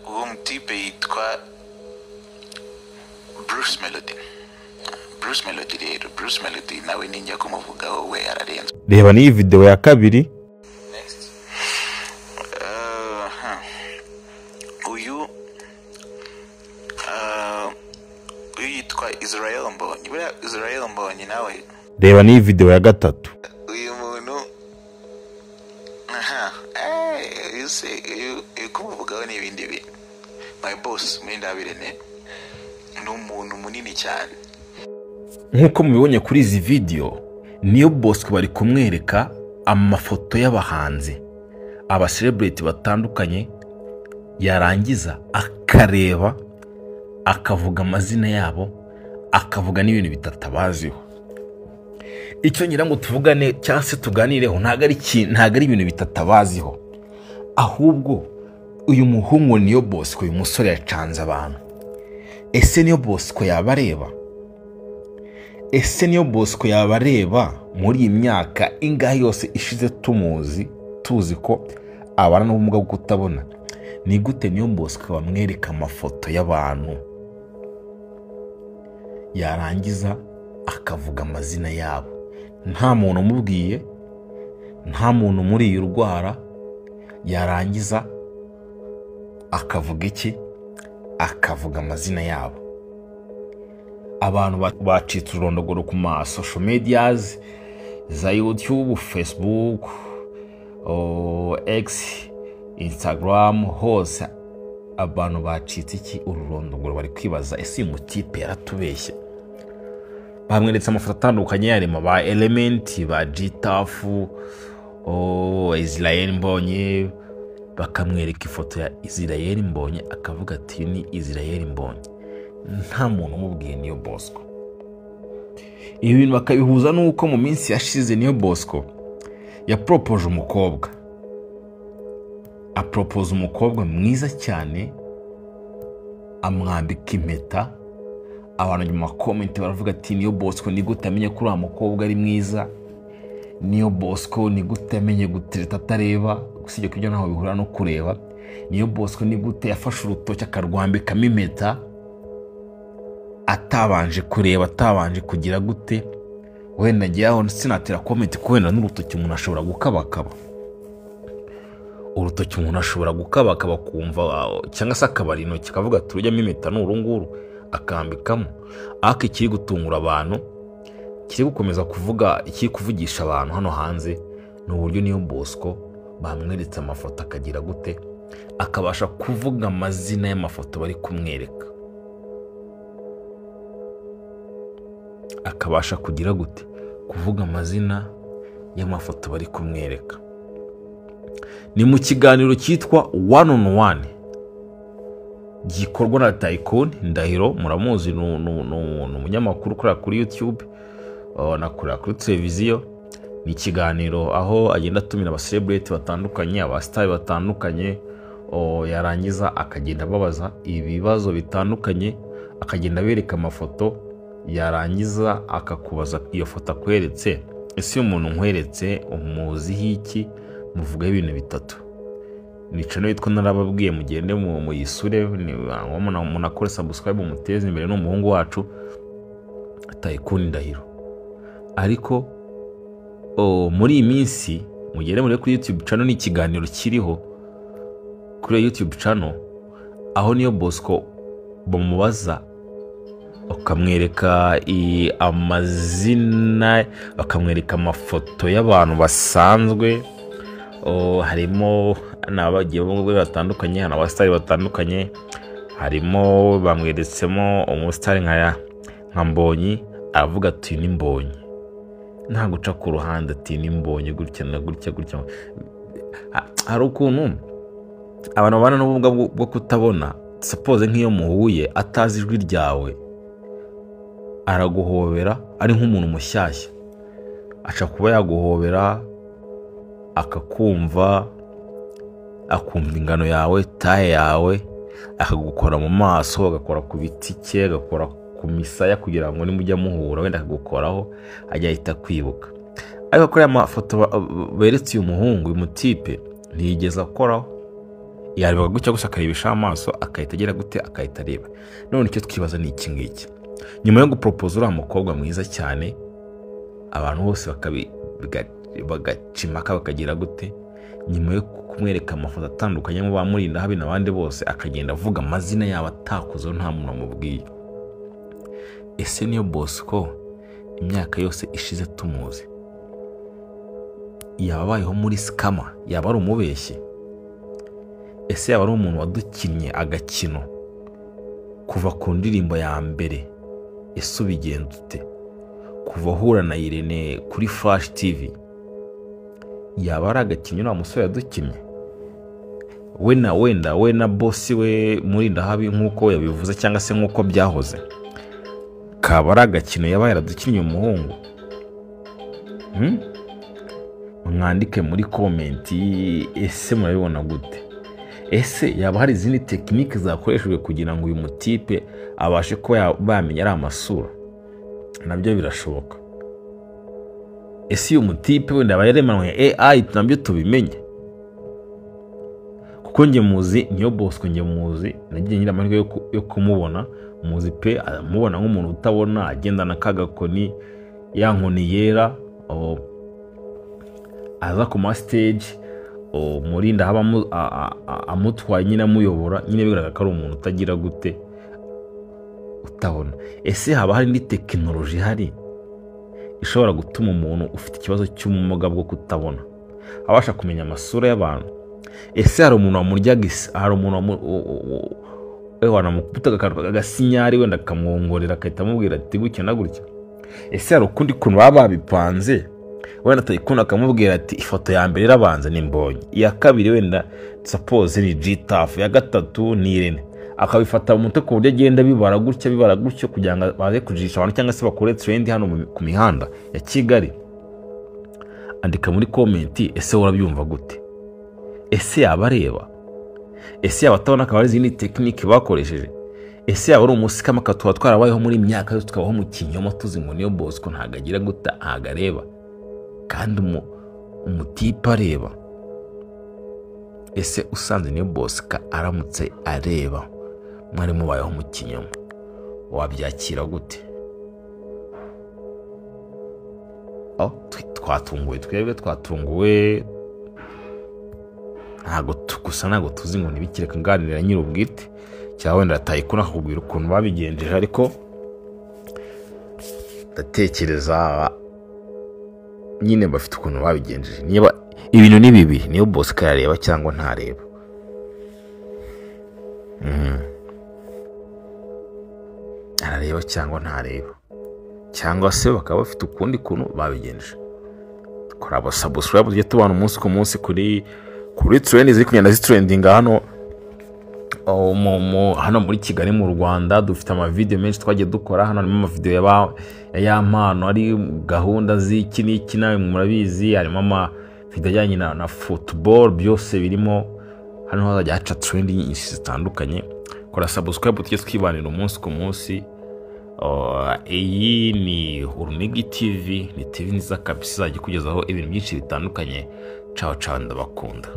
uwo mutipe yitwa Bruce Melody rero Bruce Melody nawe ninjya kumuvugaho we ararenze. Reba ni video ya kabiri. Next. Uyu yitwa Israel Mbonyi. Buriya Israel Mbonyi nawe. Reba ni video ya gatatu. Uyu muntu you say you kumuvugaho n'ibindi bintu. My boss Mwindabirene n'umuntu munini cyane. Nkuko mubibonye kuri izi video, Niyo Bosco bari kumwereka amafoto y'abahanzi, aba celebrity batandukanye, yarangiza akareba akavuga amazina yabo, akavuga n'ibintu bitatabaziho. Icyo ngira ngo tuvugane cyangwa se tuganireho ntago ari ibintu bitatabaziho, ahubwo uyu muhungu Niyo Bosco, uyu musore yacanze abantu. Ese Niyo Bosco yabareba? Ese Niyo Bosco yabareba muri iyi myaka ingahe yose ishize tuzi ko abana n'ubumuga bwo kutabona? Ni gute Niyo Bosco bamwereka amafoto y'abantu yarangiza akavuga amazina yabo, nta muntu umubwiye, nta muntu muri iyi rwara, yarangiza akavuga iki? Akavuga amazina yabo. Abantu bacitse urondogoro ku ma social medias za YouTube, Facebook, X, Instagram, hose abantu bacitse iki? Ururondogoro. Bari kwibaza ese mutipe yaratubeshye. Bamweretse amafoto atandukanye, yarimo ba Element, ba G-Tough, Israel Mbonyi, bakamwereka ifoto ya Israel Mbonyi akavuga ati ni Israel Mbonyi. Nta muntu umubwiye Niyo Bosco. Ibi bintu bakabihuza nuko mu minsi yashize Niyo Bosco yapropoje umukobwa. Apropoze umukobwa mwiza cyane, amwambika impeta. Abantu nyuma comment baravuga ati Niyo Bosco ni gute amenye ko uriya mukobwa ari mwiza? Niyo Bosco ni gute amenye gutereta atareba? Usibye ko ibyo ntaho bihura no kureba. Niyo Bosco ni gute yafashe urutoki akarwambikamo impeta atabanje kureba, atabanje kugira gute? Wenda ngiyaho sinatera comment ko wenda n'urutoki umuntu ashobora gukabakaba. Urutoki umuntu ashobora gukabakaba kumva cyangwa se akabara intoki akavuga ati urujyamo impeta n'urunguru akambikamo. Ariko ikiri gutungura abantu, kiri gukomeza kuvugisha abantu hano hanze, ni uburyo Niyo Bosco bamweretse amafoto akagira gute? Akabasha kuvuga amazina y'amafoto bari kumwereka. Akabasha kugira gute? Kuvuga amazina y'amafoto bari kumwereka. Ni mu kiganiro cyitwa One on One gikorwa na Tycoon Ndahiro, muramuzi, ni umunyamakuru ukorera kuri YouTube, nakorera kuri televiziyo. Ni ikiganiro aho agenda atumira aba celebrity batandukanye, aba star batandukanye, yarangiza akagenda babaza ibibazo bitandukanye, akagenda bereka amafoto, yarangiza akakubaza iyo foto akweretse, ese uyu muntu nkweretse umuziho iki? Muvuga ibintu bitatu. Ni channel yitwa narababwiye mugende mu yisure, umuntu akore subscribe muteze imbere n'umuhungu wacu Tycoon Ndahiro. Ariko muri iyi minsi mugere muri kuri YouTube channel, ni ikiganiro kiriho kuri YouTube channel aho Niyo Bosco bamubaza, bakamwereka amazina, bakamwereka amafoto y'abantu basanzwe. Harimo n'abagiye bamwe batandukanye, n'abasitari batandukanye. Harimo bamweretsemo umusitari nka Mbonyi, avuga ati ni Mbonyi, nta guca ku ruhande, ati ni Mbonyi gutya na gutya. Hari ukuntu abantu babana n'ubumuga bwo kutabona, suppose nk'iyo muhuye atazi ijwi ryawe, araguhobera ari nk'umuntu mushyashya, aca kuba yaguhobera akakumva, akumva ingano yawe, taye yawe, akagukora mu maso, agakora ku bitike, agakora ku misaya kugira ngo nimujya muhura wenda akagukoraho ajya ahita kwibuka. Ariko kuri aya mafoto beretse uyu muhungu, uyu mutipe ntiyigeze akoraho, yareba gutya gusa akarebesha amaso akahita agera gute akahita areba. None icyo twibaza ni iki ngiki, nyuma yo gupropose uriya mukobwa mwiza cyane abantu bose bagacimaka bakagira gute, nyuma yo kumwereka amafoto atandukanye mu bamurinda habe n'abandi bose akagenda avuga amazina yabo atakozeho nta muntu amubwiye. Ese niyo Bosco imyaka yose ishize tumuzi yaba abayeho muri scammer, yaba ari umubeshyi? Ese yaba ari umuntu wadukinnye agakino kuva ku ndirimbo ya mbere? Ese ubigenza ute kuva ahura na Irene kuri Flash TV? Yaba ari agakinyo uriya musore yadukinnye? We na boss we Murinda Habi nk'uko yabivuze cyangwa se nk'uko byahoze, kaba ari agakino yaba yaradukinnye umuhungu? Mwandike muri komenti, ese murabibona gute? Ese yaba hari izindi tekinike zakoreshejwe kugira ngo uyu mutipe abashe kuba bamenya ari amasura? Nabyo birashoboka. Ese uyu mutipe wenda aba yaremanwe AI nabyo tubimenye? Kuko njye muzi niyo Bosco, njye muzi nagiye ngira amahirwe yo kumubona, muzi pe mubona nk'umuntu utabona agendana kagakoni, ya nkoni yera, aza ku ma stage Murinda Haba amutwaye nyine amuyobora, nyine bigaragara ko ari umuntu utagira gute utabona. Ese haba hari indi tekinoloji hari ishobora gutuma umuntu ufite ikibazo cy'ubumuga bwo kutabona abasha kumenya amasura y'abantu? Ese hari umuntu wamuryaga, hari umuntu wanamukubita agasinyari wenda akamwongorera akahita amubwira ati gutya na gutya? Ese hari ukundi kuntu baba babipanze wenda atayikunda akamubwira ati ifoto ya mbere irabanza ni Mbonyi, iya kabiri wenda suppose ni Gitaf, ya gatatu ni Irene, akabifata mu mutwe ku buryo agenda bibara gutyo kugira ngo baze kujisha abantu cyangwa se bakore trend hano ku mihanda ya Kigali. Andika muri komenti, ese urabyumva gute? Ese yaba areba? Ese yaba atabona akaba ari izindi tekinike bakoresheje? Ese yaba ari umusikama akatuba twarabayeho muri imyaka yose tukabaho mu kinyoma tuzi ngo niyo Bosco ntago agira guta ntago areba kandi umutipe areba? Ese usanze niyo Bosco aramutse areba mwari mubayeho mu kinyoma wabyakira gute? Twatunguwe ntago tuzi ngo nibikire kanganira nyir'ubwite cyangwa wenda atayikuna akakubwira ukuntu babigenjeje, ariko ndatekereza nyine bafite ukuntu babigenjeje. Niba ibintu ni bibiri, niyo Bosco yareba cyangwa ntareba. Arareba cyangwa ntareba, cyangwa se bakaba bafite ukundi kuntu babigenjeje. Kora subscribe tujye tubana umunsi ku munsi kuri trend ziri kugenda zitrendinga hano muri Kigali mu Rwanda. Dufite amavideo menshi twagiye dukora hano, harimo amavideo y'ampano, ari gahunda z'iki n'iki nawe murabizi, harimo amavideo ajyanye na football, byose birimo hano hazajya haca trend nyinshi zitandukanye. Kora subscribe tujye twibanira umunsi ku munsi. Iyi ni Urunigi TV, ni TV nziza kabisa izajya kugezaho ibintu byinshi bitandukanye. Ciao ndabakunda.